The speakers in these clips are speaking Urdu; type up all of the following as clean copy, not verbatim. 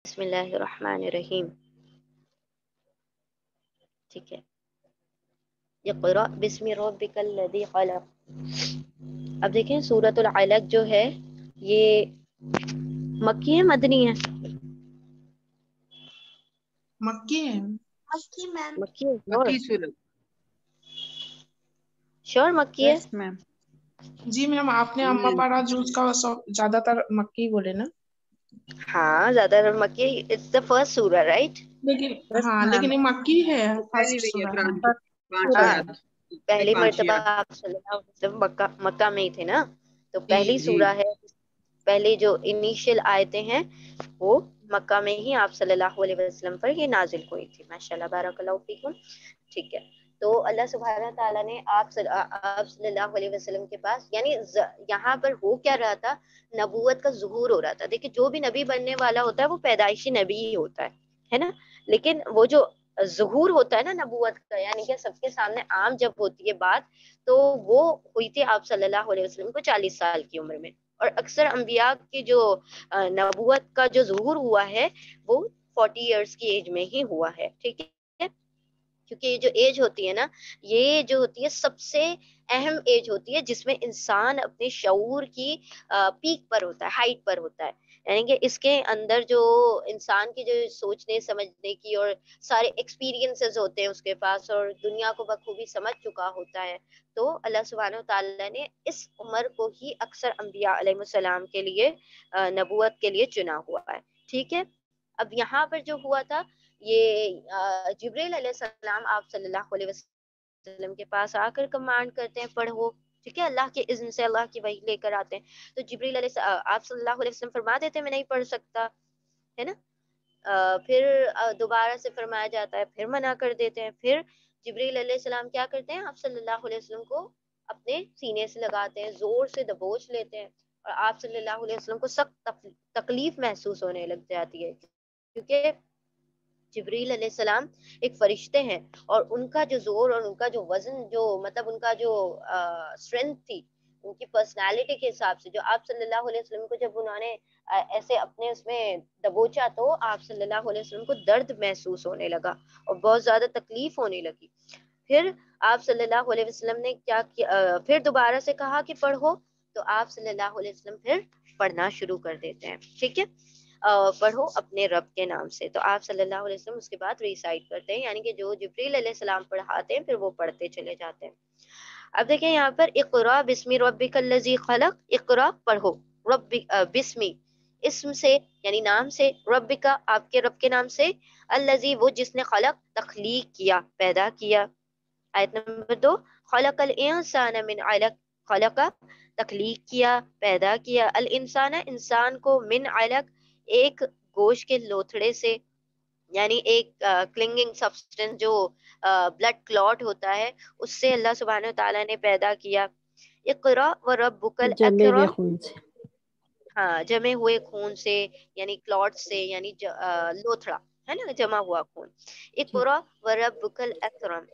بسم اللہ الرحمن الرحیم. ٹھیک ہے. اقرأ بسم ربک الذی خلق. اب دیکھیں سورۃ العلق جو ہے یہ مکی ہے مدنی ہے؟ مکی ہے. مکی ہے. مکی سورت. شور مکی ہے. یس میم. جی میم آپ نے اما پارا جو اس کا زیادہ تر مکی بولے نا. ہاں زیادہ تر مکی. اٹس دا فرسٹ سورہ رائٹ. لیکن یس ہاں میم. لیکن یہ مکی ہے پہلی فرسٹ رہی ہے سورہ. قرآن کی 5 ہاں آیات. پہلی پانچ مرتبہ آیات. آپ صلی اللہ علیہ وسلم مکہ میں ہی تھے نا، تو جی پہلی جی. سورہ ہے. پہلی جو انیشیل آیتیں ہیں وہ مکہ میں ہی آپ صلی اللہ علیہ وسلم پر یہ نازل ہوئی تھی. ماشاءاللہ بارک اللہ فیکم. ٹھیک ہے. تو اللہ سبحانہ تعالیٰ نے آپ صلی اللہ علیہ وسلم کے پاس یعنی یہاں پر ہو کیا رہا تھا، نبوت کا ظہور ہو رہا تھا. دیکھیں جو بھی نبی بننے والا ہوتا ہے وہ پیدائشی نبی ہی ہوتا ہے نا، لیکن وہ جو ظہور ہوتا ہے نا نبوت کا، یعنی کہ سب کے سامنے عام جب ہوتی ہے بات، تو وہ ہوئی تھی آپ صلی اللہ علیہ وسلم کو 40 سال کی عمر میں. اور اکثر انبیاء کی جو نبوت کا جو ظہور ہوا ہے وہ 40 ایئرس کی ایج میں ہی ہوا ہے. ٹھیک ہے. کیونکہ یہ جو ایج ہوتی ہے نا، یہ جو ہوتی ہے سب سے اہم ایج ہوتی ہے جس میں انسان اپنے شعور کی پیک پر ہوتا ہے، ہائٹ پر ہوتا ہے. یعنی کہ اس کے اندر جو انسان کی جو سوچنے سمجھنے کی اور سارے ایکسپیرینسز ہوتے ہیں اس کے پاس، اور دنیا کو بخوبی سمجھ چکا ہوتا ہے. تو اللہ سبحانہ وتعالی نے اس عمر کو ہی اکثر انبیاء علیہ السلام کے لیے نبوت کے لیے چنا ہوا ہے. ٹھیک ہے. اب یہاں پر جو ہوا تھا، یہ جبریل علیہ السلام آپ صلی اللہ علیہ وسلم کے پاس آ کر کمانڈ کرتے ہیں پڑھو. ٹھیک ہے. اللہ کے اذن سے اللہ کی وحی لے کر آتے ہیں. تو جبریل علیہ آپ صلی اللہ علیہ وسلم فرما دیتے ہیں میں نہیں پڑھ سکتا، ہے نا. پھر دوبارہ سے فرمایا جاتا ہے، پھر منع کر دیتے ہیں. پھر جبریل علیہ السلام کیا کرتے ہیں، آپ صلی اللہ علیہ وسلم کو اپنے سینے سے لگاتے ہیں، زور سے دبوچ لیتے ہیں، اور آپ صلی اللہ علیہ وسلم کو سخت تکلیف محسوس ہونے لگ جاتی ہے. کیونکہ جبریل علیہ السلام ایک فرشتے ہیں، اور ان کا جو زور اور ان کا جو وزن، جو مطلب ان کا جو اسٹرینتھ تھی ان کی پرسنالٹی کے حساب سے، جو آپ صلی اللہ علیہ وسلم کو جب انہوں نے ایسے اپنے اس میں دبوچا تو آپ صلی اللہ علیہ وسلم کو درد محسوس ہونے لگا اور بہت زیادہ تکلیف ہونے لگی. پھر آپ صلی اللہ علیہ وسلم نے کیا کیا، پھر دوبارہ سے کہا کہ پڑھو، تو آپ صلی اللہ علیہ وسلم پھر پڑھنا شروع کر دیتے ہیں. ٹھیک ہے. پڑھو اپنے رب کے نام سے. تو آپ صلی اللہ علیہ وسلم اس کے بعد ریسائٹ کرتے ہیں، یعنی کہ جو جبریل علیہ السلام پڑھاتے ہیں پھر وہ پڑھتے چلے جاتے ہیں. اب دیکھیں یہاں پر اقرا بسم ربک الذی خلق. اقرا پڑھو، رب بسمی اسم سے یعنی نام سے، رب کا آپ کے رب کے نام سے، الذی وہ جس نے خلق تخلیق کیا، پیدا کیا. آیت نمبر 2 خلق الانسان من علق. خلق تخلیق کیا، پیدا کیا، الانسان انسان کو، من علق ایک گوشت کے لوتھڑے سے، یعنی ایک کلنگنگ سبسٹنس جو بلڈ کلوٹ ہوتا ہے اس سے اللہ سبحانہ وتعالی نے پیدا کیا. اقرا و ربک جمے ہوئے الاکرم. خون سے. ہاں جمے ہوئے خون سے یعنی کلوٹ سے، یعنی لوتھڑا ہے نا، جمع ہوا خون. اقرا و ربک الاکرم.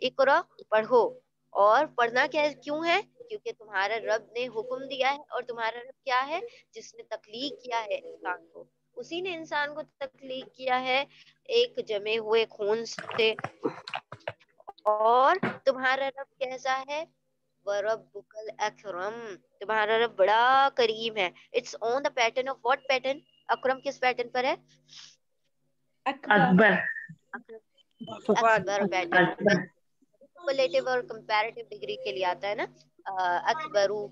اقرا پڑھو. اور پڑھنا کیا کیوں ہے؟ کیونکہ تمہارا رب نے حکم دیا ہے، اور تمہارا رب کیا ہے؟ جس نے تخلیق کیا ہے انسان کو، اسی نے انسان کو تخلیق کیا ہے ایک جمے ہوئے خون سے. اور تمہارا رب کیسا ہے؟ وَرَبُّكَ الْأَكْرَمُ. تمہارا رب بڑا کریم ہے. It's on the pattern of what pattern? Akram کس پیٹرن پر ہے؟ اکبر. اکبر پیٹرن. سپرلیٹو اور کمپیریٹیو ڈگری کے لیے آتا ہے نا، اکبرو،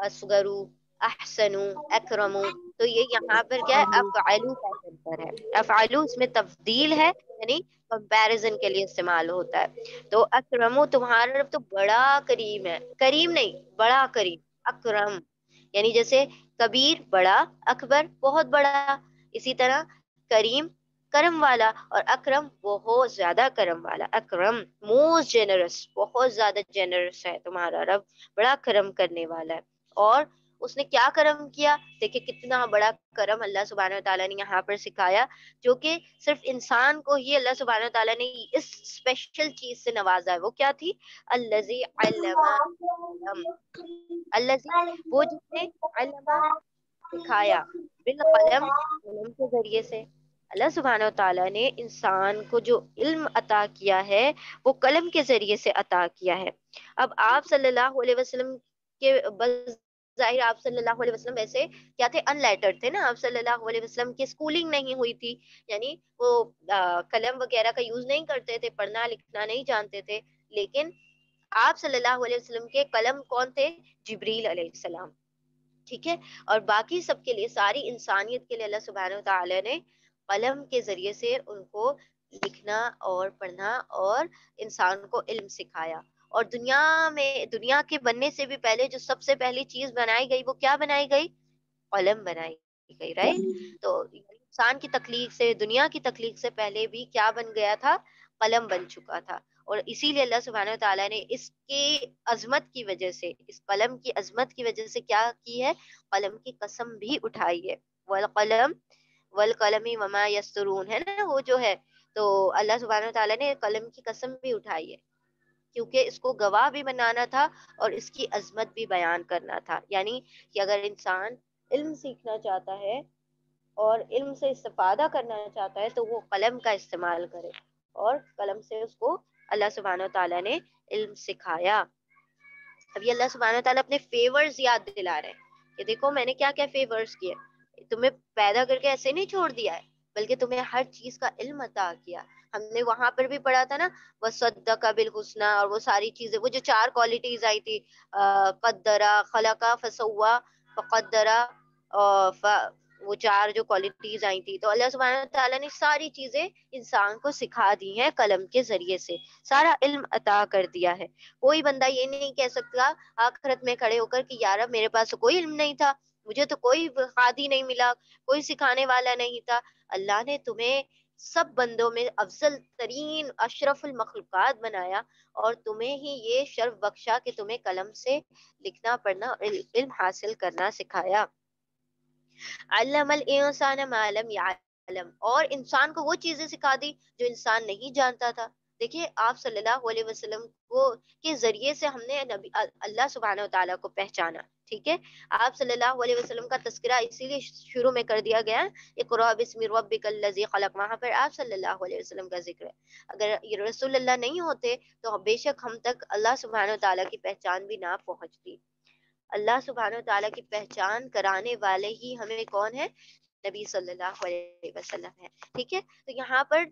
اصغرو، احسنو، اکرمو. تو یہ یہاں پر کیا ہے؟ افعلو پیٹرن پر ہے. افعلو اس میں تفضیل ہے، یعنی کمپیریزن کے لیے استعمال ہوتا ہے. تو اکرمو تمہارا رب تو بڑا کریم ہے. کریم نہیں، بڑا کریم. اکرم یعنی جیسے کبیر بڑا، اکبر بہت بڑا، اسی طرح کریم کرم والا، اور اکرم بہت زیادہ کرم والا. اکرم موسٹ جنرس، بہت زیادہ جنرس ہے تمہارا رب، بڑا کرم کرنے والا ہے. اور اس نے کیا کرم کیا؟ دیکھیں کتنا بڑا کرم اللہ سبحانہ وتعالیٰ نے یہاں پر سکھایا، جو کہ صرف انسان کو ہی اللہ سبحانہ وتعالیٰ نے اس اسپیشل چیز سے نوازا ہے. وہ کیا تھی؟ الذی علم بالقلم. الذی وہ جس نے علم سکھایا، بالقلم قلم کے ذریعے سے. اللہ سبحانہ و تعالیٰ نے انسان کو جو علم عطا کیا ہے وہ قلم کے ذریعے سے عطا کیا ہے. اب آپ صلی اللہ علیہ وسلم کے ظاہر آپ صلی اللہ علیہ وسلم ویسے کیا تھے؟ ان لیٹرڈ تھے نا. آپ صلی اللہ علیہ وسلم کی اسکولنگ نہیں ہوئی تھی، یعنی وہ قلم وغیرہ کا یوز نہیں کرتے تھے، پڑھنا لکھنا نہیں جانتے تھے. لیکن آپ صلی اللہ علیہ وسلم کے قلم کون تھے؟ جبریل علیہ السلام. ٹھیک ہے. اور باقی سب کے لیے، ساری انسانیت کے لیے اللہ سبحانہ و تعالی نے قلم کے ذریعے سے ان کو لکھنا اور پڑھنا اور انسان کو علم سکھایا. اور دنیا کے بننے سے بھی پہلے جو سب سے پہلی چیز بنائی گئی وہ کیا بنائی گئی؟ قلم بنائی گئی، رائٹ؟ تو انسان کی تخلیق سے، دنیا کی تخلیق سے پہلے بھی کیا بن گیا تھا؟ قلم بن چکا تھا. اور اسی لیے اللہ سبحانہ و تعالیٰ نے اس کی عظمت کی وجہ سے، اس قلم کی عظمت کی وجہ سے کیا کی ہے؟ قلم کی قسم بھی اٹھائی ہے. والقلم والقلم وما یسطرون ہے نا وہ جو ہے. تو اللہ سبحانہ و تعالیٰ نے قلم کی قسم بھی اٹھائی ہے، کیونکہ اس کو گواہ بھی بنانا تھا اور اس کی عظمت بھی بیان کرنا تھا. یعنی کہ اگر انسان علم سیکھنا چاہتا ہے اور علم سے استفادہ کرنا چاہتا ہے تو وہ قلم کا استعمال کرے، اور قلم سے اس کو اللہ سبحانہ و تعالیٰ نے علم سکھایا. ابھی اللہ سبحانہ و تعالیٰ اپنے فیورز یاد دلا رہے ہیں کہ دیکھو میں نے کیا کیا فیورز کیے. تمہیں پیدا کر کے ایسے نہیں چھوڑ دیا ہے، بلکہ تمہیں ہر چیز کا علم عطا کیا. ہم نے وہاں پر بھی پڑھا تھا نا وَصَدَّقَ بِالْحُسْنَى، اور وہ ساری چیزیں، وہ جو 4 کوالٹیز آئی تھی، قدرا، خلقا، فسوا، فقدرا، وہ 4 جو کوالٹیز آئی تھی، تو اللہ سبحانہ تعالیٰ نے ساری چیزیں انسان کو سکھا دی ہیں قلم کے ذریعے سے، سارا علم عطا کر دیا ہے. کوئی بندہ یہ نہیں کہہ سکتا آخرت میں کھڑے ہو کر کہ یار میرے پاس تو کوئی علم نہیں تھا، مجھے تو کوئی ہادی نہیں ملا، کوئی سکھانے والا نہیں تھا. اللہ نے تمہیں سب بندوں میں افضل ترین اشرف المخلوقات بنایا اور تمہیں ہی یہ شرف بخشا کہ تمہیں قلم سے لکھنا پڑھنا اور علم حاصل کرنا سکھایا. علم الانسان ما لم يعلم، اور انسان کو وہ چیزیں سکھا دی جو انسان نہیں جانتا تھا. دیکھیے آپ صلی اللہ علیہ وسلم کو کے ذریعے سے ہم نے اللہ سبحانہ و تعالیٰ کو پہچانا. ٹھیک ہے. آپ صلی اللہ علیہ وسلم کا تذکرہ اسی لیے شروع میں کر دیا گیا، اقرأ بسم ربک الذی خلق، وہاں پر آپ صلی اللہ علیہ وسلم کا ذکر ہے. اگر یہ رسول اللہ نہیں ہوتے تو بے شک ہم تک اللہ سبحانہ و تعالیٰ کی پہچان بھی نہ پہنچتی. اللہ سبحانہ و تعالیٰ کی پہچان کرانے والے ہی ہمیں کون ہے؟ نبی صلی اللہ علیہ وسلم ہے. ٹھیک ہے. تو یہاں پر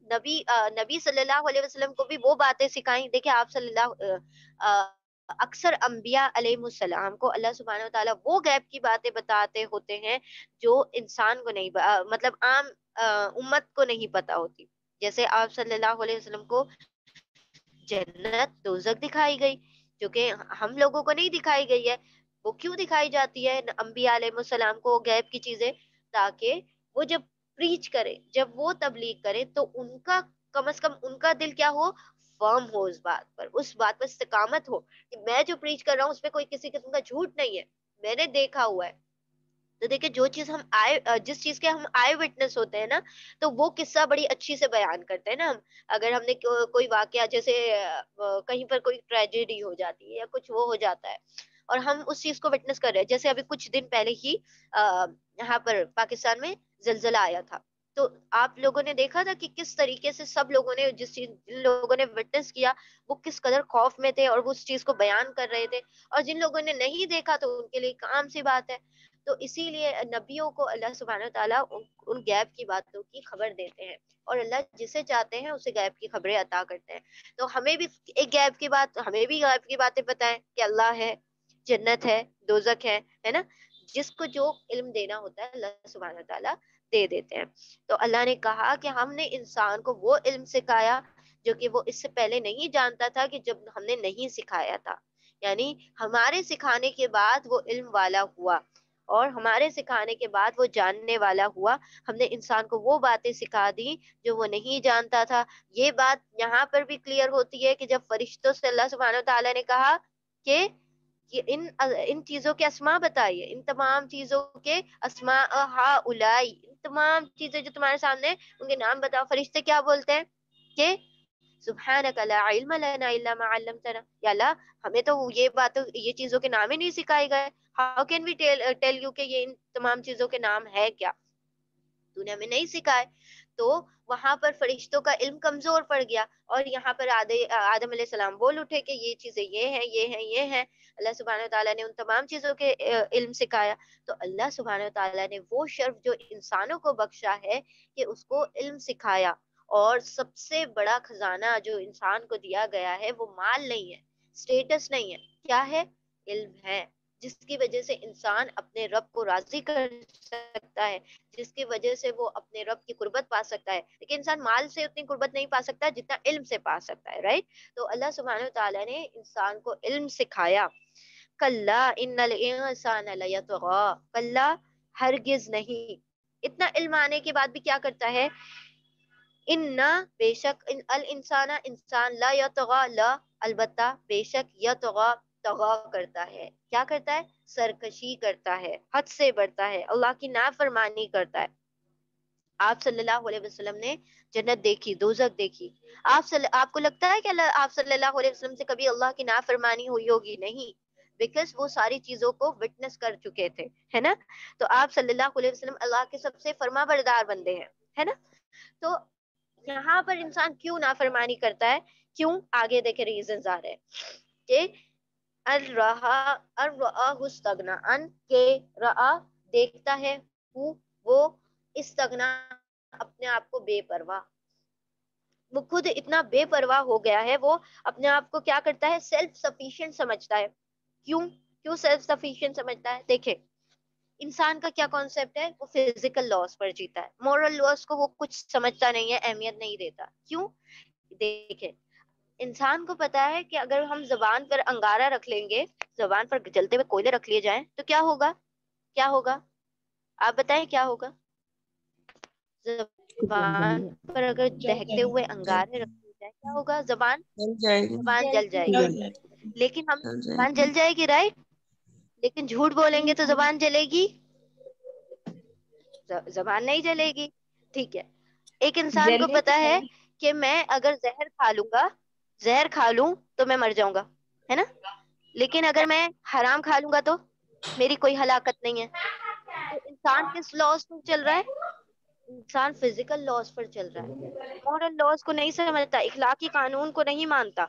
نبی صلی اللہ علیہ وسلم کو بھی وہ باتیں سکھائیں. دیکھیں آپ صلی اللہ اکثر انبیاء علیہ السلام کو اللہ سبحانہ و تعالیٰ وہ غیب کی باتیں بتاتے ہوتے ہیں جو انسان کو نہیں مطلب عام امت کو نہیں پتا ہوتی. جیسے آپ صلی اللہ علیہ وسلم کو جنت دوزخ دکھائی گئی، جو کہ ہم لوگوں کو نہیں دکھائی گئی ہے. وہ کیوں دکھائی جاتی ہے انبیاء علیہ السلام کو غیب کی چیزیں؟ تاکہ وہ جب پریچ کرے، جب وہ تبلیغ کرے تو ان کا کم از کم ان کا دل کیا ہو؟ فرم ہو اس بات پر استقامت ہو کہ میں جو پریچ کر رہا ہوں اس پہ کوئی کسی قسم کا جھوٹ نہیں ہے، میں نے دیکھا ہوا ہے. تو دیکھیں جو چیز جس چیز کے ہم آئے وٹنس ہوتے ہیں نا، تو وہ قصہ بڑی اچھی سے بیان کرتے ہیں نا. ہم اگر ہم نے کوئی واقعہ، جیسے کہیں پر کوئی ٹریجڈی ہو جاتی ہے یا کچھ وہ ہو جاتا ہے اور ہم اس چیز کو وٹنس کر رہے ہیں، جیسے ابھی کچھ دن پہلے ہی یہاں پر پاکستان میں زلزلہ آیا تھا، تو آپ لوگوں نے دیکھا تھا کہ کس طریقے سے سب لوگوں نے جن لوگوں نے وٹنس کیا وہ کس قدر خوف میں تھے اور وہ اس چیز کو بیان کر رہے تھے، اور جن لوگوں نے نہیں دیکھا تو ان کے لیے عام سی بات ہے. تو اسی لیے نبیوں کو اللہ سبحانہ تعالیٰ ان غیب کی باتوں کی خبر دیتے ہیں، اور اللہ جسے چاہتے ہیں اسے غیب کی خبریں عطا کرتے ہیں. تو ہمیں بھی ایک غیب کی بات، ہمیں بھی غیب کی باتیں پتہ ہے کہ اللہ ہے، جنت ہے، دوزخ ہے نا. جس کو جو علم دینا ہوتا ہے اللہ سبحانہ تعالیٰ دے دیتے ہیں. تو اللہ نے کہا کہ ہم نے انسان کو وہ علم سکھایا جو کہ وہ اس سے پہلے نہیں جانتا تھا، کہ جب ہم نے نہیں سکھایا تھا. یعنی ہمارے سکھانے کے بعد وہ علم والا ہوا، اور ہمارے سکھانے کے بعد وہ جاننے والا ہوا. ہم نے انسان کو وہ باتیں سکھا دی جو وہ نہیں جانتا تھا. یہ بات یہاں پر بھی کلیئر ہوتی ہے کہ جب فرشتوں سے اللہ سبحانہ تعالیٰ نے کہا کہ ان چیزوں کے اسماء بتائیے، ان تمام چیزوں کے اسماء ہؤلاء، ان تمام چیزیں جو تمہارے سامنے ان کے نام بتاؤ. فرشتے کیا بولتے ہیں کہ سبحانک لا علم لنا الا ما علمتنا، یا اللہ ہمیں تو یہ چیزوں کے نام ہی نہیں سکھائے گئے. How can we tell you کہ یہ ان تمام چیزوں کے نام ہے کیا؟ تو نے ہمیں نہیں سکھائے. تو وہاں پر فرشتوں کا علم کمزور پڑ گیا، اور یہاں پر آدم علیہ السلام بول اٹھے کہ یہ چیزیں یہ ہیں، یہ ہیں، یہ ہیں. اللہ سبحانہ وتعالیٰ نے ان تمام چیزوں کے علم سکھایا. تو اللہ سبحانہ وتعالیٰ نے وہ شرف جو انسانوں کو بخشا ہے کہ اس کو علم سکھایا. اور سب سے بڑا خزانہ جو انسان کو دیا گیا ہے وہ مال نہیں ہے، اسٹیٹس نہیں ہے، کیا ہے؟ علم ہے، جس کی وجہ سے انسان اپنے رب کو راضی کر سکتا ہے، جس کی وجہ سے وہ اپنے رب کی قربت پا سکتا ہے. لیکن انسان مال سے اتنی قربت نہیں پا سکتا جتنا علم سے پا سکتا ہے، رائٹ؟ تو اللہ سبحانہ وتعالیٰ نے انسان کو علم سکھایا. کلا ان الانسان لیطغی، کلا ہرگز نہیں. اتنا علم آنے کے بعد بھی کیا کرتا ہے؟ ان بے شک الانسان انسان لا یطغی، لا البتہ بے شک یطغی طغا کرتا ہے. کیا کرتا ہے؟ سرکشی کرتا ہے، حد سے بڑھتا ہے، اللہ کی نافرمانی کرتا ہے. آپ صلی اللہ علیہ وسلم نے جنت دیکھی، دوزخ دیکھی. آپ کو لگتا ہے کہ آپ صلی اللہ علیہ وسلم سے کبھی اللہ کی نافرمانی ہوئی ہوگی؟ نہیں، بیکاز وہ ساری چیزوں کو وٹنس کر چکے تھے، ہے نا. تو آپ صلی اللہ علیہ وسلم اللہ کے سب سے فرما بردار بندے ہیں، ہے نا. تو یہاں پر انسان کیوں نافرمانی کرتا ہے؟ کیوں؟ آگے دیکھیں ریزنز آ رہے ہیں کہ استغنا، ان کے رآ دیکھتا ہے، وہ استغنا اپنے آپ کو بے پرواہ، وہ خود اتنا بے پرواہ ہو گیا ہے، وہ اپنے آپ کو کیا کرتا ہے؟ سیلف سفیشینٹ سمجھتا ہے. کیوں سیلف سفیشینٹ سمجھتا ہے؟ دیکھیں انسان کا کیا کانسیپٹ ہے، وہ فزیکل لاس پر جیتا ہے، مورل لاس کو وہ کچھ سمجھتا نہیں ہے، اہمیت نہیں دیتا. کیوں؟ دیکھیں انسان کو پتا ہے کہ اگر ہم زبان پر انگارہ رکھ لیں گے، زبان پر جلتے ہوئے کوئلے رکھ لیے جائیں تو کیا ہوگا؟ کیا ہوگا؟ آپ بتائیں کیا ہوگا؟ زبان پر اگر دہکتے ہوئے انگارے رکھ لیے جائیں کیا ہوگا؟ زبان جل جائے گی. لیکن ہم زبان جل جائے گی، رائٹ؟ لیکن جھوٹ بولیں گے تو زبان جلے گی؟ زبان نہیں جلے گی. ٹھیک ہے، ایک انسان کو پتا ہے کہ میں اگر زہر کھا لوں تو میں مر جاؤں گا، ہے نا. لیکن اگر میں حرام کھا لوں گا تو میری کوئی ہلاکت نہیں ہے. تو انسان کس لاس پر چل رہا ہے؟ انسان فزیکل لاس پر چل رہا ہے، مورل لاس کو نہیں سمجھتا، اخلاقی قانون کو نہیں مانتا.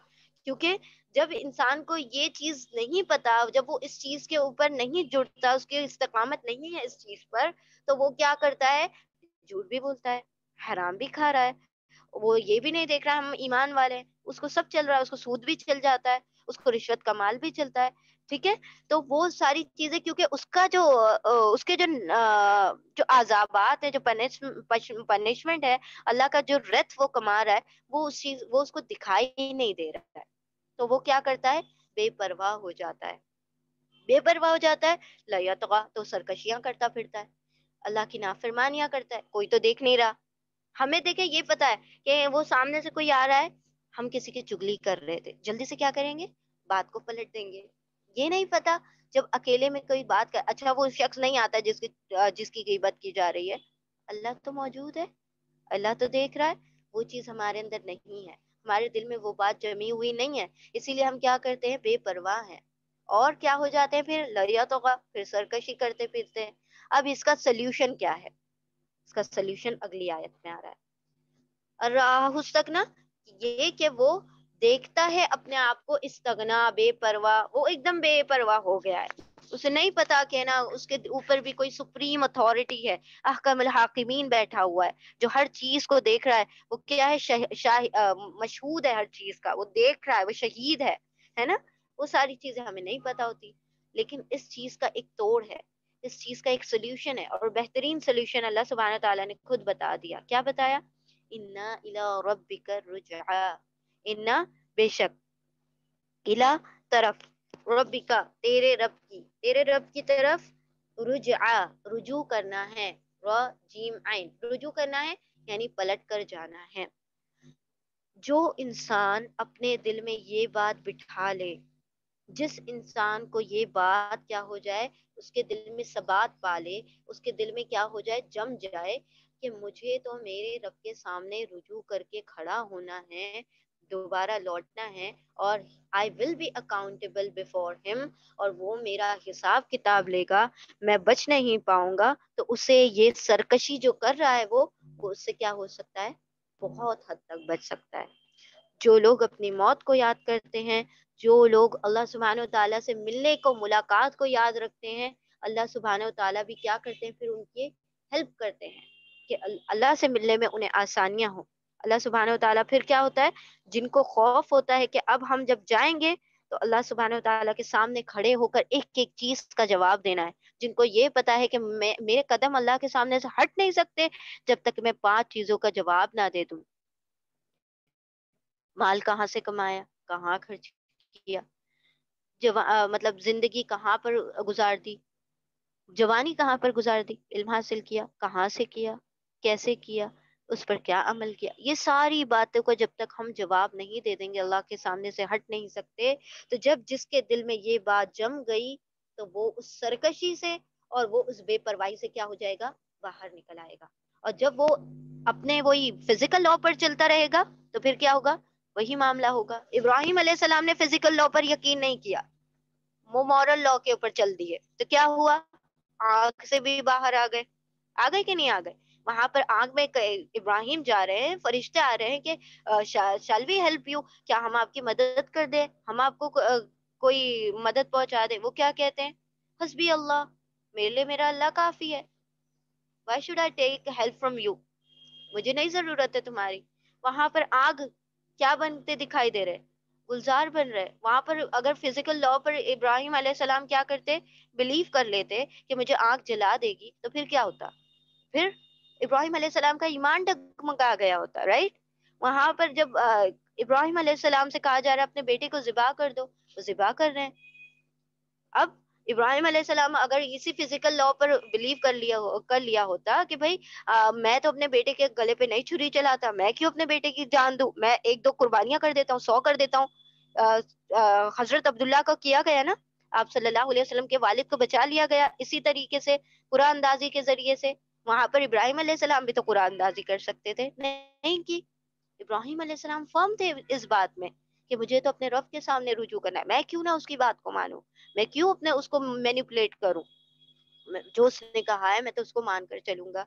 کیونکہ جب انسان کو یہ چیز نہیں پتا، جب وہ اس چیز کے اوپر نہیں جڑتا، اس کی استقامت نہیں ہے اس چیز پر، تو وہ کیا کرتا ہے؟ جھوٹ بھی بولتا ہے، حرام بھی کھا رہا ہے. وہ یہ بھی نہیں دیکھ رہا ہم ایمان والے ہیں، اس کو سب چل رہا ہے، اس کو سود بھی چل جاتا ہے، اس کو رشوت کا مال بھی چلتا ہے. ٹھیک ہے، تو وہ ساری چیزیں کیونکہ اس کا اس کے جو عذابات ہے، جو پنشمنٹ ہے، اللہ کا جو رت وہ کما رہا ہے، وہ اس کو دکھائی ہی نہیں دے رہا ہے. تو وہ کیا کرتا ہے؟ بے پرواہ ہو جاتا ہے. بے پرواہ ہو جاتا ہے، لا یطغی تو سرکشیاں کرتا پھرتا ہے، اللہ کی نافرمانیاں کرتا ہے. کوئی تو دیکھ نہیں رہا. ہمیں دیکھے یہ پتا ہے کہ وہ سامنے سے کوئی آ رہا ہے، ہم کسی کی چگلی کر رہے تھے، جلدی سے کیا کریں گے؟ بات کو پلٹ دیں گے. یہ نہیں پتا جب اکیلے میں کوئی بات کر، اچھا وہ شخص نہیں آتا جس کی غیبت کی جا رہی ہے، اللہ تو موجود ہے، اللہ تو دیکھ رہا ہے. وہ چیز ہمارے اندر نہیں ہے، ہمارے دل میں وہ بات جمی ہوئی نہیں ہے، اسی لیے ہم کیا کرتے ہیں؟ بے پرواہ ہیں. اور کیا ہو جاتے ہیں پھر؟ لریطغی، پھر سرکشی کرتے پھرتے ہیں. اب اس کا سلیوشن کیا ہے؟ اس کا سلیوشن اگلی آیت میں آ رہا ہے. استغنا، یہ کہ وہ دیکھتا ہے اپنے آپ کو استغنا، بے پرواہ، وہ ایک دم بے پرواہ ہو گیا ہے. اسے نہیں پتا کہ نا اس کے اوپر بھی کوئی سپریم اتھارٹی ہے، احکم الحاکمین بیٹھا ہوا ہے جو ہر چیز کو دیکھ رہا ہے. وہ کیا ہے؟ مشہود ہے ہر چیز کا، وہ دیکھ رہا ہے، وہ شہید ہے نا. وہ ساری چیزیں ہمیں نہیں پتا ہوتی، لیکن اس چیز کا ایک توڑ ہے، اس چیز کا ایک سولوشن ہے، اور بہترین سولوشن اللہ سبحانہ تعالیٰ نے خود بتا دیا. کیا بتایا؟ اِنَّا إِلَىٰ رَبِّكَ الرُّجْعَىٰ، اِنَّا بے شک، اِلَىٰ طرف، ربک تیرے رب کی طرف، رجعا رجوع کرنا ہے، جیم عین رجوع کرنا ہے یعنی پلٹ کر جانا ہے. جو انسان اپنے دل میں یہ بات بٹھا لے، جس انسان کو یہ بات کیا ہو جائے، اس کے دل میں ثبات پالے، اس کے دل میں کیا ہو جائے؟ جم جائے کہ مجھے تو میرے رب کے سامنے رجوع کر کے کھڑا ہونا ہے، دوبارہ لوٹنا ہے، اور I will be accountable before him، اور وہ میرا حساب کتاب لے گا، میں بچ نہیں پاؤں گا. تو اسے یہ سرکشی جو کر رہا ہے وہ وہ اس سے کیا ہو سکتا ہے؟ بہت حد تک بچ سکتا ہے۔ جو لوگ اپنی موت کو یاد کرتے ہیں، جو لوگ اللہ سبحانہ و تعالیٰ سے ملنے کو، ملاقات کو یاد رکھتے ہیں، اللہ سبحانہ و تعالیٰ بھی کیا کرتے ہیں؟ پھر ان کی ہیلپ کرتے ہیں کہ اللہ سے ملنے میں انہیں آسانیاں ہوں۔ اللہ سبحانہ و تعالیٰ پھر کیا ہوتا ہے؟ جن کو خوف ہوتا ہے کہ اب ہم جب جائیں گے تو اللہ سبحانہ و تعالیٰ کے سامنے کھڑے ہو کر ایک ایک چیز کا جواب دینا ہے، جن کو یہ پتا ہے کہ میرے قدم اللہ کے سامنے سے ہٹ نہیں سکتے جب تک میں 5 چیزوں کا جواب نہ دے دوں۔ مال کہاں سے کمایا، کہاں خرچ کیا، مطلب زندگی کہاں پر گزار دی، جوانی کہاں پر گزار دی، علم حاصل کیا کہاں سے کیا، کیسے کیا، اس پر کیا عمل کیا۔ یہ ساری باتوں کو جب تک ہم جواب نہیں دے دیں گے، اللہ کے سامنے سے ہٹ نہیں سکتے۔ تو جب جس کے دل میں یہ بات جم گئی تو وہ اس سرکشی سے اور وہ اس بے پرواہی سے کیا ہو جائے گا؟ باہر نکل آئے گا۔ اور جب وہ اپنے وہی فزیکل لا پر چلتا رہے گا تو پھر کیا ہوگا؟ وہی معاملہ ہوگا۔ ابراہیم علیہ السلام نے فزیکل لا پر یقین نہیں کیا، وہ مورل لا کے اوپر چل دیے، تو کیا ہوا؟ آگ سے بھی باہر آ گئے۔ آ گئے کہ نہیں آ گئے؟ وہاں پر آگ میں ابراہیم جا رہے ہیں، فرشتے آ رہے ہیں کہ شال وی ہیلپ یو، کیا ہم آپ کی مدد کر دیں، ہم آپ کو کوئی مدد پہنچا دیں؟ وہ کیا کہتے ہیں؟ حسبی اللہ، میرے لیے میرا اللہ کافی ہے، why should I take help from you, مجھے نہیں ضرورت ہے تمہاری۔ وہاں پر آگ کیا بنتے دکھائی دے رہے؟ گلزار بن رہے۔ وہاں پر اگر فزیکل لا پر ابراہیم علیہ السلام کیا کرتے؟ بلیو کر لیتے کہ مجھے آگ جلا دے گی، تو پھر کیا ہوتا؟ پھر ابراہیم علیہ السلام کا ایمان ڈگمگا گیا ہوتا، رائٹ؟ وہاں پر جب ابراہیم علیہ السلام سے کہا جا رہا ہے اپنے بیٹے کو ذبح کر دو، وہ ذبح کر رہے ہیں۔ اب ابراہیم علیہ السلام اگر اسی فزیکل لا پر بلیو کر لیا ہوتا کہ بھائی میں تو اپنے بیٹے کے گلے پہ نہیں چھری چلاتا، میں کیوں اپنے بیٹے کی جان دوں، میں 1-2 قربانیاں کر دیتا ہوں، 100 کر دیتا ہوں۔ حضرت عبداللہ کو کیا گیا نا، آپ صلی اللہ علیہ وسلم کے والد کو بچا لیا گیا اسی طریقے سے، قرآن اندازی کے ذریعے سے۔ وہاں پر ابراہیم علیہ السلام بھی تو قرآن اندازی کر سکتے تھے، نہیں کی۔ ابراہیم علیہ السلام فرم تھے اس بات میں کہ مجھے تو اپنے رب کے سامنے رجوع کرنا ہے، میں کیوں نہ اس کی بات کو مانوں، میں کیوں اپنے اس کو مینیپولیٹ کروں، جو اس نے کہا ہے میں تو اس کو مان کر چلوں گا۔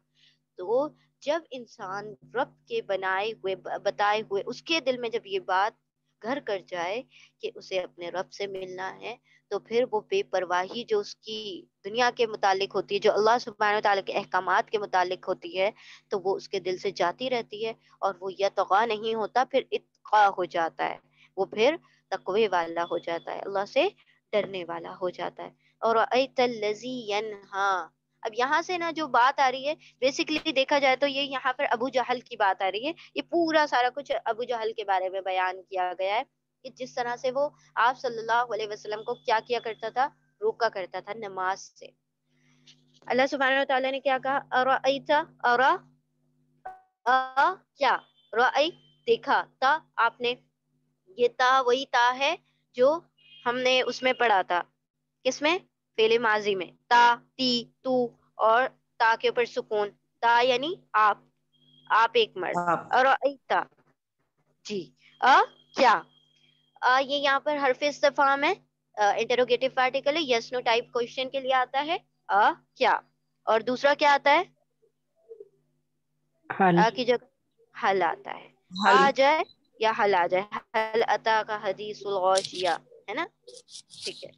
تو جب انسان رب کے بنائے ہوئے بتائے ہوئے اس کے دل میں جب یہ بات گھر کر جائے کہ اسے اپنے رب سے ملنا ہے، تو پھر وہ بے پرواہی جو اس کی دنیا کے متعلق ہوتی ہے، جو اللہ سبحانہ وتعالی کے احکامات کے متعلق ہوتی ہے، تو وہ اس کے دل سے جاتی رہتی ہے، اور وہ یتغا نہیں ہوتا، پھر اتقا ہو جاتا ہے، وہ پھر تقوی والا ہو جاتا ہے، اللہ سے ڈرنے والا ہو جاتا ہے۔ اور ایت الذی ینہا، اب یہاں سے نا جو بات آ رہی ہے، بیسیکلی دیکھا جائے تو یہ یہاں پر ابو جہل کی بات آ رہی ہے۔ یہ پورا سارا کچھ ابو جہل کے بارے میں بیان کیا گیا ہے کہ جس طرح سے وہ آپ صلی اللہ علیہ وسلم کو کیا کیا کرتا تھا؟ روکا کرتا تھا نماز سے۔ اللہ سبحانہ و تعالیٰ نے کیا کہا؟ ارأیتا، کیا، رأی دیکھا، تا آپ نے، یہ تا وہی تا ہے جو ہم نے اس میں پڑھا تھا، کس میں؟ فعل ماضی میں، تا، تی، تو، اور تا کے اوپر سکون، تا یعنی آپ ایک مرد، آپ اور جی، کیا، یہ یہاں پر حرف استفہام ہے، انٹروگیٹو پارٹیکل ہے، یس نو ٹائپ کوشچن کے لیے آتا ہے کیا، اور دوسرا کیا آتا ہے؟ حل کی جگہ حل آتا ہے، حل آ جائے یا حل آ جائے، حل اتا کا حدیث الغاشیہ، ہے نا؟ ٹھیک ہے۔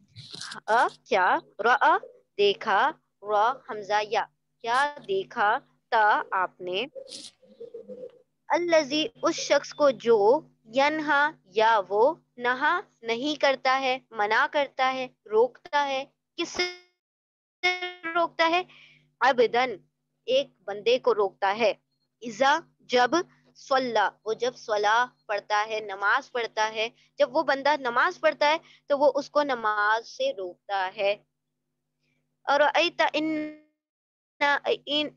کیا، رأى دیکھا، را حمزہ یا، کیا دیکھا، تا آپ نے، الذی اس شخص کو جو، ینہا یا وہ، نہا نہیں کرتا ہے، منع کرتا ہے، روکتا ہے، کس سے روکتا ہے؟ عبدن ایک بندے کو روکتا ہے، اذا جب، صلی وہ جب صلاح پڑھتا ہے، نماز پڑھتا ہے، جب وہ بندہ نماز پڑھتا ہے تو وہ اس کو نماز سے روکتا ہے۔ اور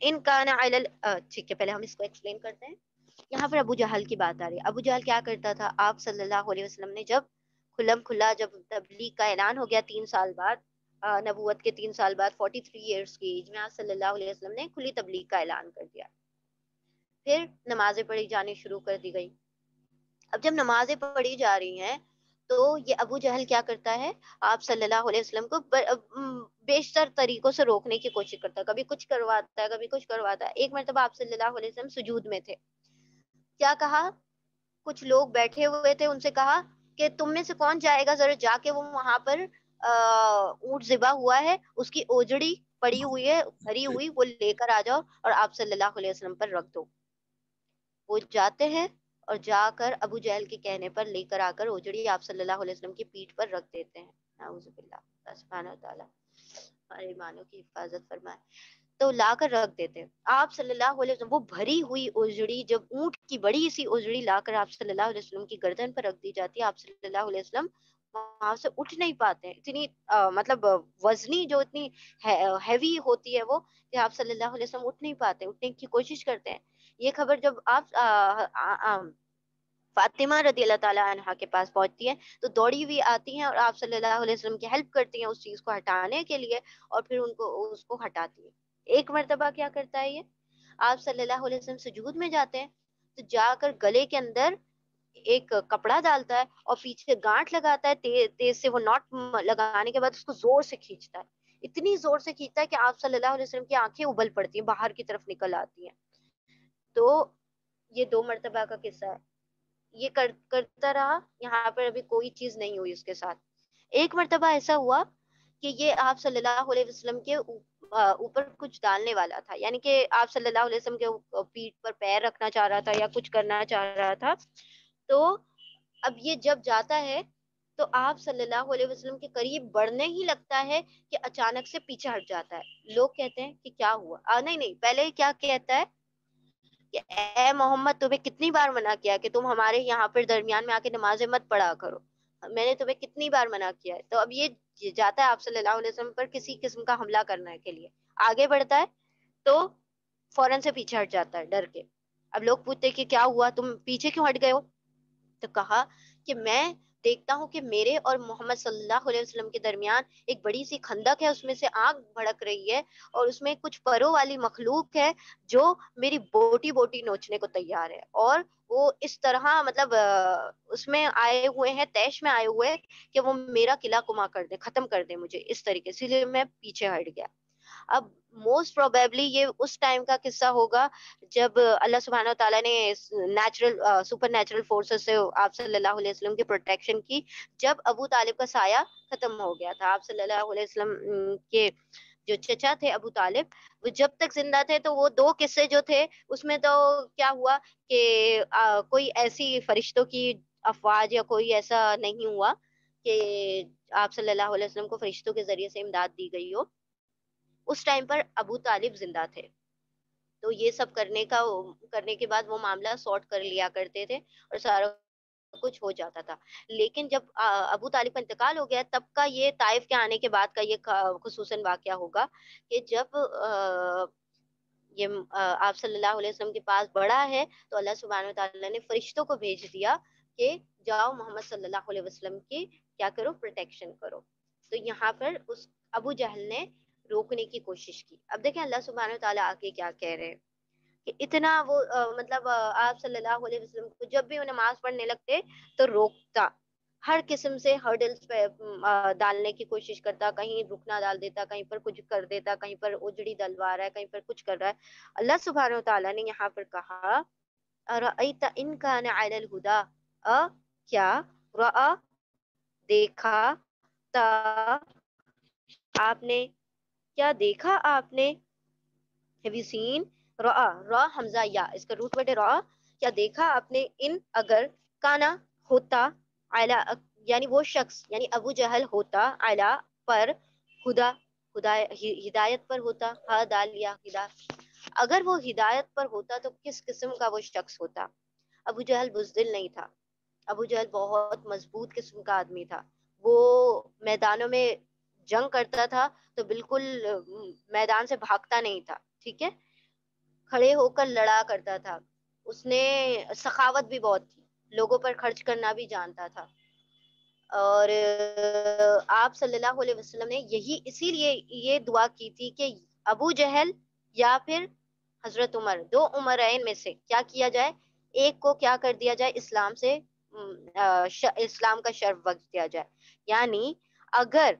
ان کان علی ٹھیک ہے، پہلے ہم اس کو ایکسپلین کرتے ہیں۔ یہاں پر ابو جہل کی بات آ رہی ہے۔ ابو جہل کیا کرتا تھا؟ آپ صلی اللہ علیہ وسلم نے جب کھلم کھلا جب تبلیغ کا اعلان ہو گیا 3 سال بعد، نبوت کے 3 سال بعد، 43 ایئرس کی ایج میں آپ صلی اللہ علیہ وسلم نے کھلی تبلیغ کا اعلان کر دیا، پھر نمازیں پڑھی جانی شروع کر دی گئی۔ اب جب نمازیں پڑھی جا رہی ہیں تو یہ ابو جہل کیا کرتا ہے؟ آپ صلی اللہ علیہ وسلم کو بیشتر طریقوں سے روکنے کی کوشش کرتا ہے، کبھی کچھ کرواتا ہے، کبھی کچھ کرواتا ہے. ایک مرتبہ آپ صلی اللہ علیہ وسلم سجود میں تھے، کیا کہا، کچھ لوگ بیٹھے ہوئے تھے، ان سے کہا کہ تم میں سے کون جائے گا ذرا جا کے وہ وہاں پر اونٹ ذبح ہوا ہے، اس کی اوجڑی پڑی ہوئی ہے بھری ہوئی، وہ لے کر آ جاؤ اور آپ صلی اللہ علیہ وسلم پر رکھ دو. وہ جاتے ہیں اور جا کر ابو جہل کے کہنے پر لے کر آ کر اوجڑی آپ صلی اللہ علیہ وسلم کی پیٹھ پر رکھ دیتے ہیں. نعوذ باللہ، اللہ سبحانہ وتعالی ہمارے ایمانوں کی حفاظت فرمائے. تو لا کر رکھ دیتے ہیں آپ صلی اللہ علیہ وسلم. وہ بھری ہوئی اوجڑی جب اونٹ کی بڑی سی اوجڑی لا کر آپ صلی اللہ علیہ وسلم کی گردن پر رکھ دی جاتی ہے، آپ صلی اللہ علیہ وسلم وہاں سے اٹھ نہیں پاتے ہیں. اتنی مطلب وزنی جو اتنی ہیوی ہوتی ہے وہ، کہ آپ صلی اللہ علیہ وسلم اٹھ نہیں پاتے، اٹھنے کی کوشش کرتے ہیں. یہ خبر جب آپ فاطمہ رضی اللہ تعالی عنہا کے پاس پہنچتی ہے تو دوڑی ہوئی آتی ہیں اور آپ صلی اللہ علیہ وسلم کی ہیلپ کرتی ہیں اس چیز کو ہٹانے کے لیے، اور پھر ان کو اس کو ہٹاتی ہے. ایک مرتبہ کیا کرتا ہے یہ، آپ صلی اللہ علیہ وسلم سجود میں جاتے ہیں تو جا کر گلے کے اندر ایک کپڑا ڈالتا ہے اور پیچھے گانٹھ لگاتا ہے، تیز سے وہ ناٹ لگانے کے بعد اس کو زور سے کھینچتا ہے. اتنی زور سے کھینچتا ہے کہ آپ صلی اللہ علیہ وسلم کی آنکھیں ابل پڑتی ہیں، باہر کی طرف نکل آتی ہیں. تو یہ 2 مرتبہ کا قصہ ہے. یہ کرتا رہا، یہاں پر ابھی کوئی چیز نہیں ہوئی اس کے ساتھ. ایک مرتبہ ایسا ہوا کہ یہ آپ صلی اللہ علیہ وسلم کے اوپر کچھ ڈالنے والا تھا، یعنی کہ آپ صلی اللہ علیہ وسلم کے پیٹھ پر پیر رکھنا چاہ رہا تھا یا کچھ کرنا چاہ رہا تھا. تو اب یہ جب جاتا ہے تو آپ صلی اللہ علیہ وسلم کے قریب بڑھنے ہی لگتا ہے کہ اچانک سے پیچھے ہٹ جاتا ہے. لوگ کہتے ہیں کہ کیا ہوا، نہیں پہلے کیا کہتا ہے کہ اے محمد تمہیں کتنی بار منع کیا کہ تم ہمارے یہاں پر درمیان میں آ کے نمازیں مت پڑھا کرو، میں نے تمہیں کتنی بار منع کیا ہے. تو اب یہ جاتا ہے آپ صلی اللہ علیہ وسلم پر کسی قسم کا حملہ کرنے کے لیے، آگے بڑھتا ہے تو فوراً سے پیچھے ہٹ جاتا ہے ڈر کے. اب لوگ پوچھتے کہ کیا ہوا، تم پیچھے کیوں ہٹ گئے ہو؟ تو کہا کہ میں دیکھتا ہوں کہ میرے اور محمد صلی اللہ علیہ وسلم کے درمیان ایک بڑی سی خندق ہے، اس میں سے آگ بھڑک رہی ہے اور اس میں کچھ پروں والی مخلوق ہے جو میری بوٹی بوٹی نوچنے کو تیار ہے، اور وہ اس طرح مطلب اس میں آئے ہوئے ہیں، تیش میں آئے ہوئے کہ وہ میرا قلعہ کما کر دے، ختم کر دے مجھے اس طریقے سے. لیے میں پیچھے ہٹ گیا. اب موسٹ پروبیبلی یہ اس ٹائم کا قصہ ہوگا جب اللہ سبحانہ وتعالیٰ نے نیچرل سپر نیچرل فورسز سے آپ صلی اللہ علیہ وسلم کی پروٹیکشن کی، جب ابو طالب کا سایہ ختم ہو گیا تھا. آپ صلی اللہ علیہ وسلم کے جو چچا تھے ابو طالب، وہ جب تک زندہ تھے تو وہ 2 قصے جو تھے اس میں تو کیا ہوا کہ کوئی ایسی فرشتوں کی افواج یا کوئی ایسا نہیں ہوا کہ آپ صلی اللہ علیہ وسلم کو فرشتوں کے ذریعے سے امداد دی گئی ہو. اس ٹائم پر ابو طالب زندہ تھے، تو یہ سب کرنے کے بعد وہ معاملہ سارٹ کر لیا کرتے تھے اور سارا کچھ ہو جاتا تھا. لیکن جب ابو طالب کا انتقال ہو گیا تب کا یہ طائف کے آنے کے بعد کا یہ خصوصاً واقعہ ہوگا کہ جب یہ آپ صلی اللہ علیہ وسلم کے پاس بڑا ہے تو اللہ سبحانہ وتعالیٰ نے فرشتوں کو بھیج دیا کہ جاؤ محمد صلی اللہ علیہ وسلم کی کیا کرو، پروٹیکشن کرو. تو یہاں پر اس ابو جہل نے روکنے کی کوشش کی. اب دیکھیں اللہ سبحانہ وتعالیٰ آگے کیا کہہ رہے ہیں کہ اتنا وہ مطلب آپ صلی اللہ علیہ وسلم کو جب بھی وہ نماز پڑھنے لگتے تو روکتا، ہر قسم سے ہرڈلز پہ ڈالنے کی کوشش کرتا، کہیں رکنا ڈال دیتا، کہیں پر کچھ کر دیتا، کہیں پر اجڑی ڈلوا رہا ہے، کہیں پر کچھ کر رہا ہے. اللہ سبحانہ وتعالیٰ نے یہاں پر کہا ارأیت ان کان علی الہدی، کیا رأى دیکھا تا آپ نے، کیا دیکھا آپ نے، have you seen، را حمزہ یا، اس کا روٹ ورڈ ہے را. کیا دیکھا آپ نے، ان اگر، کانا ہوتا، علا یعنی وہ شخص یعنی ابو جہل ہوتا، علا پر، خدا ہدایت پر ہوتا، ہا دالیا ہدا، اگر وہ ہدایت پر ہوتا تو کس قسم کا وہ شخص ہوتا. ابو جہل بزدل نہیں تھا، ابو جہل بہت مضبوط قسم کا آدمی تھا. وہ میدانوں میں جنگ کرتا تھا تو بالکل میدان سے بھاگتا نہیں تھا، ٹھیک ہے، کھڑے ہو کر لڑا کرتا تھا. اس نے سخاوت بھی بہت تھی، لوگوں پر خرچ کرنا بھی جانتا تھا. اور آپ صلی اللہ علیہ وسلم نے یہی اسی لیے یہ دعا کی تھی کہ ابو جہل یا پھر حضرت عمر، 2 عمرین میں سے کیا کیا جائے، ایک کو کیا کر دیا جائے، اسلام سے اسلام کا شرف بخش دیا جائے. یعنی اگر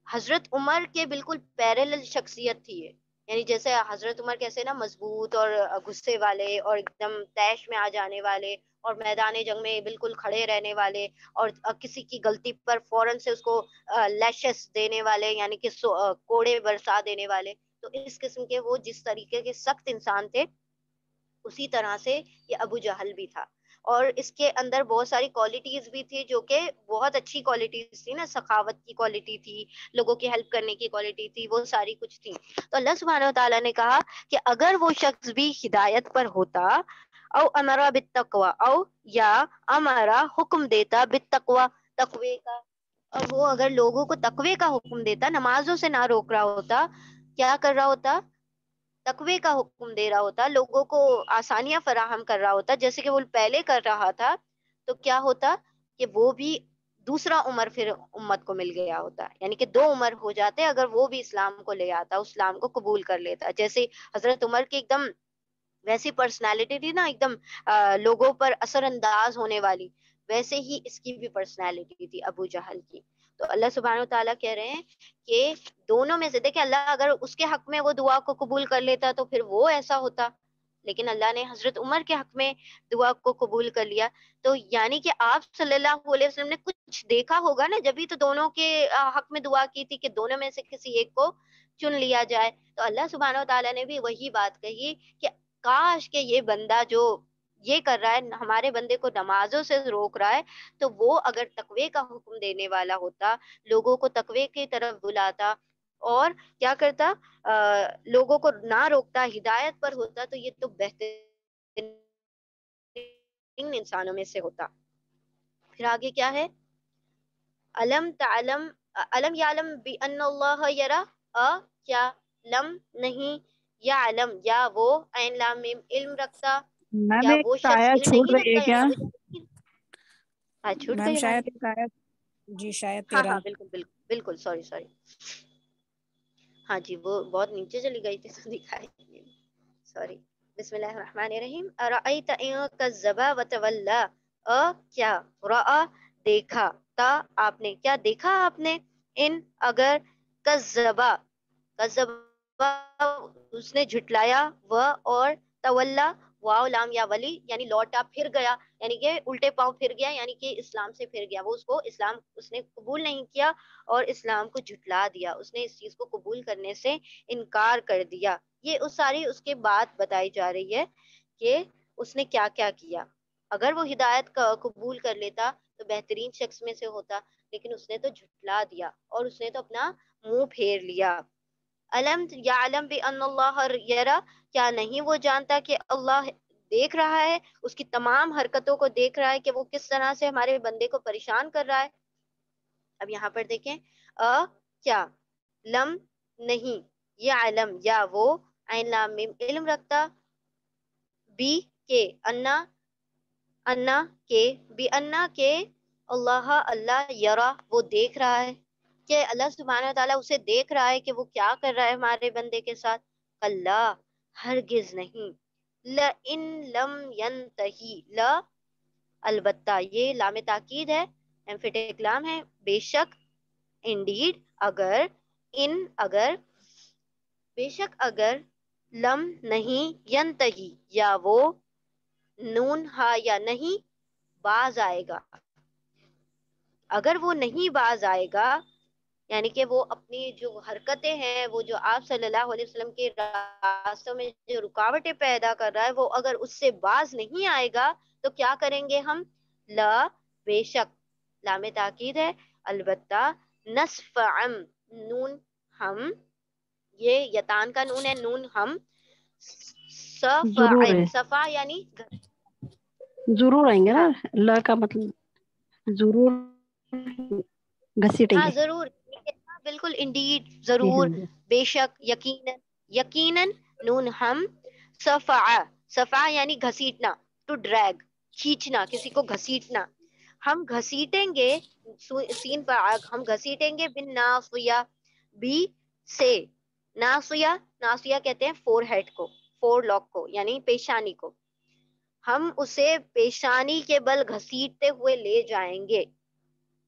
حضرت عمر کے بالکل پیرالل شخصیت تھی یہ. یعنی جیسے حضرت عمر کیسے نا مضبوط اور غصے والے اور ایک دم طیش میں آ جانے والے اور میدان جنگ میں بالکل کھڑے رہنے والے اور کسی کی غلطی پر فوراً سے اس کو لیشس دینے والے یعنی کہ کوڑے برسا دینے والے. تو اس قسم کے وہ جس طریقے کے سخت انسان تھے اسی طرح سے یہ ابو جہل بھی تھا. اور اس کے اندر بہت ساری کوالٹیز بھی تھی جو کہ بہت اچھی کوالٹیز تھی نا, سخاوت کی کوالٹی تھی, لوگوں کی ہیلپ کرنے کی کوالٹی تھی, وہ ساری کچھ تھی. تو اللہ سبحانہ و تعالیٰ نے کہا کہ اگر وہ شخص بھی ہدایت پر ہوتا او امرا بالتقوی او یا امرا حکم دیتا بالتقوی تقوی کا, اور وہ اگر لوگوں کو تقوی کا حکم دیتا, نمازوں سے نہ روک رہا ہوتا, کیا کر رہا ہوتا, تقوی کا حکم دے رہا ہوتا, لوگوں کو آسانیاں فراہم کر رہا ہوتا جیسے کہ وہ پہلے کر رہا تھا, تو کیا ہوتا کہ وہ بھی دوسرا عمر پھر امت کو مل گیا ہوتا. یعنی کہ 2 عمر ہو جاتے اگر وہ بھی اسلام کو لے آتا, اسلام کو قبول کر لیتا. جیسے حضرت عمر کی ایک دم ویسی پرسنالٹی تھی نا, ایک دم لوگوں پر اثر انداز ہونے والی, ویسے ہی اس کی بھی پرسنالٹی تھی ابو جہل کی. تو اللہ سبحانہ و تعالیٰ کہہ رہے ہیں کہ دونوں میں سے دیکھیں, اللہ اگر اس کے حق میں وہ دعا کو قبول کر لیتا تو پھر وہ ایسا ہوتا, لیکن اللہ نے حضرت عمر کے حق میں دعا کو قبول کر لیا. تو یعنی کہ آپ صلی اللہ علیہ وسلم نے کچھ دیکھا ہوگا نا, جبھی تو دونوں کے حق میں دعا کی تھی کہ دونوں میں سے کسی ایک کو چن لیا جائے. تو اللہ سبحانہ و تعالیٰ نے بھی وہی بات کہی کہ کاش کہ یہ بندہ جو یہ کر رہا ہے, ہمارے بندے کو نمازوں سے روک رہا ہے, تو وہ اگر تقوی کا حکم دینے والا ہوتا, لوگوں کو تقوی کی طرف بلاتا اور کیا کرتا, لوگوں کو نہ روکتا, ہدایت پر ہوتا, تو یہ تو بہترین انسانوں میں سے ہوتا. پھر آگے کیا ہے, علم تعلم علم یعلم بان اللہ یرا, کیا لم نہیں, یا علم یا وہ عین لام میم علم رکھتا, میم کیا ایک وہ شخص آیت علم چھوٹ نہیں رہی ہے رکھتا, کیا؟ یعنی ابو جہل کی چھوٹ میم گئی شاید ہماری. ایک آیت, جی شاید ہاں 13. ہاں بالکل بالکل بالکل, سوری ہاں جی, وہ بہت نیچے چلی گئی تھی تو دکھائی, سوری. بسم اللہ الرحمن الرحیم. ارأیت ان کذب وتولی, کیا رأى دیکھا, تا آپ نے, کیا دیکھا آپ نے, ان اگر, کذبا کذبا اس نے جھٹلایا, وہ اور تولا واو لام یا ولی یعنی لوٹا پھر گیا, یعنی کہ الٹے پاؤں پھر گیا, یعنی کہ اسلام سے پھر گیا, وہ اس کو اسلام اس نے قبول نہیں کیا اور اسلام کو جھٹلا دیا, اس نے اس چیز کو قبول کرنے سے انکار کر دیا. یہ اس ساری اس کے بات بتائی جا رہی ہے کہ اس نے کیا کیا کیا. اگر وہ ہدایت کا قبول کر لیتا تو بہترین شخص میں سے ہوتا, لیکن اس نے تو جھٹلا دیا اور اس نے تو اپنا منہ پھیر لیا. علم یعلم بان اللہ یرا, کیا نہیں وہ جانتا کہ اللہ دیکھ رہا ہے, اس کی تمام حرکتوں کو دیکھ رہا ہے کہ وہ کس طرح سے ہمارے بندے کو پریشان کر رہا ہے. اب یہاں پر دیکھیں, کیا لم نہیں, یا علم یا وہ عین لام میم علم رکھتا, بی کے انا انا کے بی انا کے اللہ اللہ یرا وہ دیکھ رہا ہے, کہ اللہ سبحانہ وتعالیٰ اسے دیکھ رہا ہے کہ وہ کیا کر رہا ہے ہمارے بندے کے ساتھ. اللہ ہرگز نہیں, لئن لم ینتہی, لا البتہ, یہ لام تاکید ہے, ایمفیٹک لام ہے, بے شک, انڈیڈ اگر, ان اگر, بے شک اگر, لم نہیں, ینتہی یا وہ, نون ہا یا نہیں, باز آئے گا, اگر وہ نہیں باز آئے گا, یعنی کہ وہ اپنی جو حرکتیں ہیں, وہ جو آپ صلی اللہ علیہ وسلم کے راستوں میں جو رکاوٹیں پیدا کر رہا ہے, وہ اگر اس سے باز نہیں آئے گا تو کیا کریں گے ہم, لا بے شک, لام تاکید ہے, البتہ, نصفعا نون ہم, یہ یتان کا نون ہے, نون ہم, ضرور صفعن, ہے, صفا یعنی ضرور آئیں گے نا, ہاں لا کا مطلب ضرور گھسیٹیں ہاں گے. ضرور, بالکل, انڈیڈ, جی ضرور, ہاں جی. بے شک, یقیناً, یقیناً, نون ہم, صفع, صفع یعنی گھسیٹنا, ٹو ڈریگ, کھینچنا, کسی کو گھسیٹنا, ہم گھسیٹیں گے, سین پر ہم گھسیٹیں گے, بن ناصیہ, بی سے, ناصیہ, ناصیہ کہتے ہیں فور ہیڈ کو, فور لاک کو, یعنی پیشانی کو, ہم اسے پیشانی کے بل گھسیٹتے ہوئے لے جائیں گے.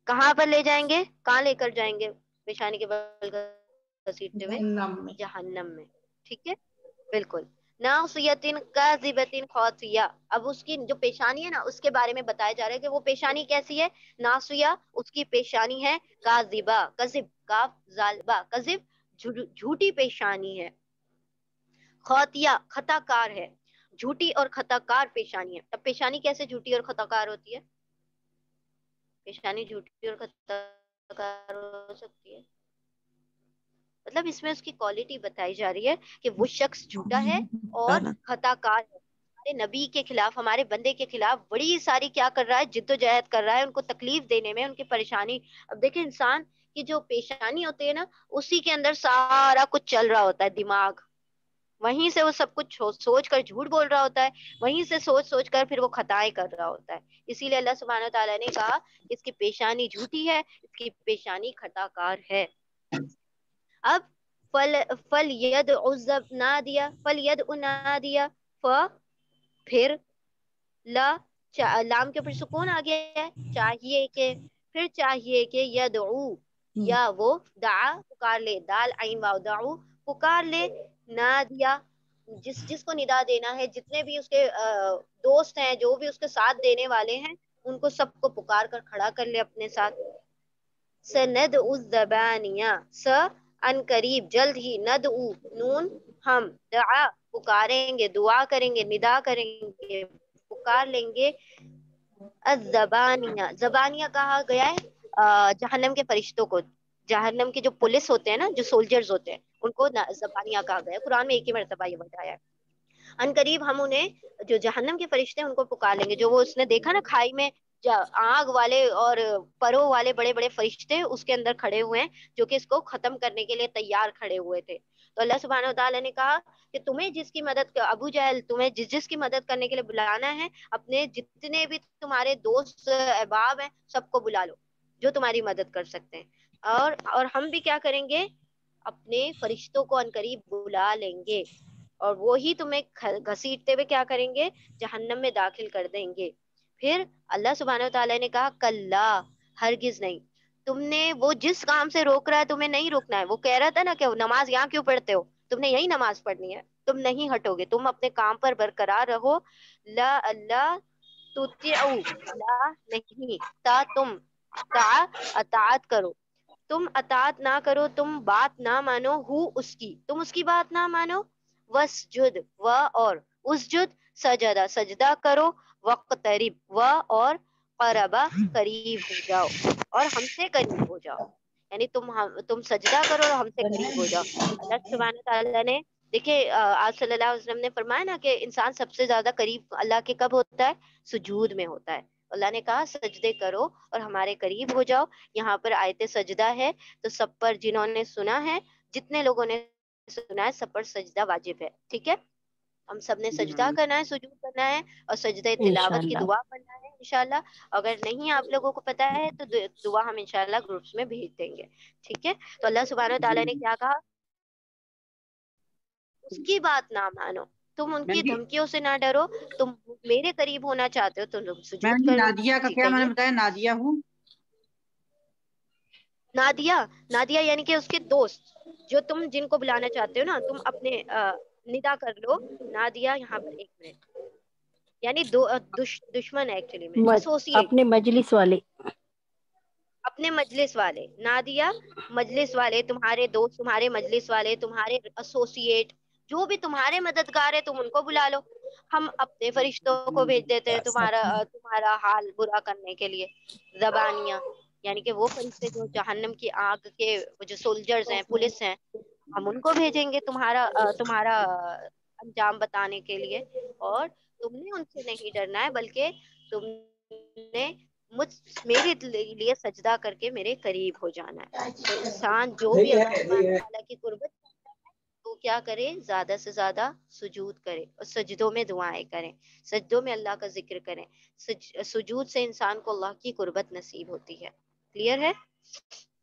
کہاں پر لے جائیں گے, کہاں لے کر جائیں گے, پیشانی کے بل گھسیٹتے ہوئے جہنم میں. جہنم میں. ٹھیک ہے بالکل. ناصیۃ کاذبۃ خاطیہ. اب اس کی جو پیشانی ہے نا اس کے بارے میں بتایا جا رہا ہے کہ وہ پیشانی کیسی ہے. ناصیہ اس کی پیشانی ہے کاذبہ, کذب کاف زال با, کذب جھوٹی پیشانی ہے. خاطیہ خطا کار ہے, جھوٹی اور خطا کار پیشانی ہے. اب پیشانی کیسے جھوٹی اور خطا کار ہوتی ہے؟ پیشانی جھوٹی اور خطا کار ہو سکتی ہے مطلب اس میں اس کی کوالٹی بتائی جا رہی ہے کہ وہ شخص جھوٹا ہے اور خطا کار ہے. ہمارے نبی کے خلاف, ہمارے بندے کے خلاف بڑی ساری کیا کر رہا ہے, جد و جہد کر رہا ہے ان کو تکلیف دینے میں, ان کی پریشانی. اب دیکھیں انسان کی جو پیشانی ہوتی ہے نا اسی کے اندر سارا کچھ چل رہا ہوتا ہے, دماغ وہیں سے وہ سب کچھ سوچ کر جھوٹ بول رہا ہوتا ہے, وہیں سے سوچ کر پھر وہ خطائیں کر رہا ہوتا ہے. اسی لیے اللہ سبحانہ و تعالیٰ نے کہا اس کی پیشانی جھوٹی ہے, اس کی پیشانی خطا کار ہے. اب فل ید عزب نادیا, فل ید نادیا, پھر لام کے اوپر سکون آ گیا ہے, چاہیے کہ, پھر چاہیے کہ یدعو, یا وہ دعا پکار لے, دال عین واو دعو پکار لے, نادیا جس کو ندا دینا ہے, جتنے بھی اس کے دوست ہیں, جو بھی اس کے ساتھ دینے والے ہیں, ان کو سب کو پکار کر کھڑا کر لے اپنے ساتھ. سندعو الزبانیہ, ان قریب جلد ہی, ندعو نون ہم, دعا پکاریں گے, دعا کریں گے, ندا کریں گے, پکار لیں گے, الزبانیہ, زبانیہ کہا گیا ہے جہنم کے فرشتوں کو. جہنم کے جو پولیس ہوتے ہیں نا, جو سولجرز ہوتے ہیں, ان کو زبانیہ کہا گیا ہے. قرآن میں ایک ہی مرتبہ یہ بتایا ہے. ان قریب ہم انہیں, جو جہنم کے فرشتے ہیں ان کو پکار لیں گے. جو وہ اس نے دیکھا نا کھائی میں آگ والے اور پروں والے بڑے بڑے فرشتے اس کے اندر کھڑے ہوئے ہیں, جو کہ اس کو ختم کرنے کے لیے تیار کھڑے ہوئے تھے. تو اللہ سبحانہ و تعالیٰ نے کہا کہ تمہیں جس کی مدد, ابو جہل تمہیں جس کی مدد کرنے کے لیے بلانا ہے, اپنے جتنے بھی تمہارے دوست احباب ہیں سب کو بلا لو جو تمہاری مدد کر سکتے ہیں. اور ہم بھی کیا کریں گے, اپنے فرشتوں کو عنقریب بلا لیں گے, اور وہی تمہیں گھسیٹتے ہوئے کیا کریں گے, جہنم میں داخل کر دیں گے. پھر اللہ سبحانہ و تعالیٰ نے کہا کلا, ہرگز نہیں, تم نے وہ جس کام سے روک رہا ہے تمہیں نہیں روکنا ہے. وہ کہہ رہا تھا نا کہ نماز یہاں کیوں پڑھتے ہو, تم نے یہی نماز پڑھنی ہے, تم نہیں ہٹو گے, تم اپنے کام پر برقرار رہو. لا اللہ تطیعو, لا نہیں, تا تم, تا اطاعت کرو, تم اطاعت نہ کرو, تم بات نہ مانو, ہو اس کی, تم اس کی بات نہ مانو. وسجد, و اور, اسجد سجدہ, سجدہ کرو, وقترب, و اور, قربا قریب ہو جاؤ, اور ہم سے قریب ہو جاؤ. یعنی تم سجدہ کرو اور ہم سے قریب ہو جاؤ. اللہ سبحانہ تعالیٰ نے دیکھیں آپ صلی اللہ علیہ وسلم نے فرمایا نا کہ انسان سب سے زیادہ قریب اللہ کے کب ہوتا ہے, سجود میں ہوتا ہے. اللہ نے کہا سجدے کرو اور ہمارے قریب ہو جاؤ. یہاں پر آیت سجدہ ہے, تو سب پر جنہوں نے سنا ہے, جتنے لوگوں نے سنا ہے, سب پر سجدہ واجب ہے. ٹھیک ہے, ہم سب نے سجدہ کرنا ہے, سجود کرنا ہے, اور سجدہ تلاوت کی انشاءاللہ. دعا کرنا ہے انشاءاللہ. اگر نہیں آپ لوگوں کو پتا ہے تو دعا ہم انشاءاللہ گروپس میں بھیج دیں گے. ٹھیک ہے, تو اللہ سبحانہ و تعالیٰ نے کیا کہا, اس کی بات نہ مانو, تم ان کی دھمکیوں سے نہ ڈرو, تم میرے قریب ہونا چاہتے ہو تو تم سجود کرو. نادیہ کا جی کیا میں کہیے. نے بتایا, نادیہ ہوں. نادیہ, نادیہ یعنی کہ اس کے دوست, جو تم جن کو بلانا چاہتے ہو نا, تم اپنے ندا کر لو. نادیہ یہاں پر ایک منٹ, یعنی دشمن ہے ایکچولی میں, ایسوسیٹ, اپنے مجلس والے, اپنے مجلس والے. نادیہ مجلس والے, تمہارے دوست, تمہارے مجلس والے, تمہارے ایسوسیٹ, جو بھی تمہارے مددگار ہے تم ان کو بلا لو. ہم اپنے فرشتوں کو بھیج دیتے ہیں تمہارا حال برا کرنے کے لیے. زبانیہ یعنی کہ وہ فرشتے جو جہنم کی آگ کے جو سولجرز ہیں, پولیس ہیں, ہم ان کو بھیجیں گے تمہارا انجام بتانے کے لیے. اور تم نے ان سے نہیں ڈرنا ہے, بلکہ تم نے میرے لیے سجدہ کر کے میرے قریب ہو جانا ہے. تو انسان جو بھی اللہ سبحانہ تعالیٰ کی قربت کرتا ہے وہ کیا کرے, زیادہ سے زیادہ سجود کرے, اور سجدوں میں دعائیں کریں, سجدوں میں اللہ کا ذکر کریں. سجود سے انسان کو اللہ کی قربت نصیب ہوتی ہے. کلیئر ہے؟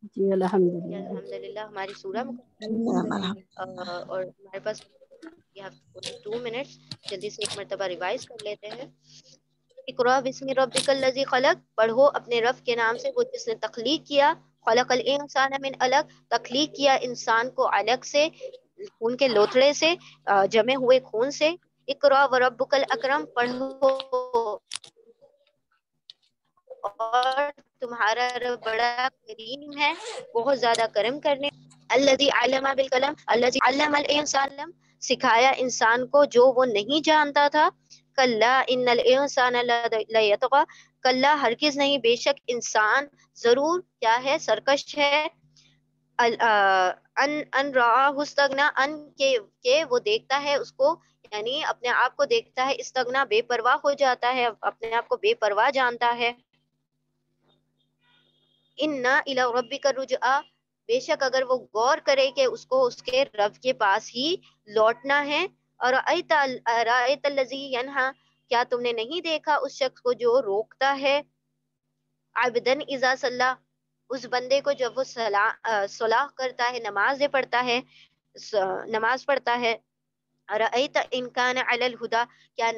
جی الحمدللہ. الحمدللہ. ہماری سورہ اور ہمارے پاس 2 منٹس, جلدی سے ایک مرتبہ ریوائز کر لیتے ہیں. اقرا بسم ربک الذی خلق, پڑھو اپنے رب کے نام سے وہ جس نے تخلیق کیا. خلق الانسان من علق، تخلیق کیا انسان کو علق سے، خون کے لوتھڑے سے، جمے ہوئے خون سے. اقرا وربک الاکرم، پڑھو اور تمہارا رب بڑا کریم ہے، بہت زیادہ کرم کرنے. الذی علم بالقلم الذی علم الانسان، سکھایا انسان کو جو وہ نہیں جانتا تھا. کلا ان الانسان لیطغی، کلا ہرگز نہیں، بے شک انسان ضرور کیا ہے، سرکش ہے. ان رآہ استغنا، ان کے وہ دیکھتا ہے اس کو، یعنی اپنے آپ کو دیکھتا ہے، استغنا بے پرواہ ہو جاتا ہے، اپنے آپ کو بے پرواہ جانتا ہے. اِنَّ إِلَى رَبِّكَ الرُّجْعَىٰ، بے شک اگر وہ غور کرے کہ اس کو اس کے رب کے پاس ہی لوٹنا ہے. اور رَأَيْتَ الَّذِي يَنْهَىٰ، کیا تم نے نہیں دیکھا اس شخص کو جو روکتا ہے. عَبْدًا إِذَا صَلَّىٰ، اس بندے کو جب وہ صلاح کرتا ہے، نمازیں پڑھتا ہے، نماز پڑھتا ہے. رَأَيْتَ إِن كَانَ عَلَى الْهُدىٰ، کیا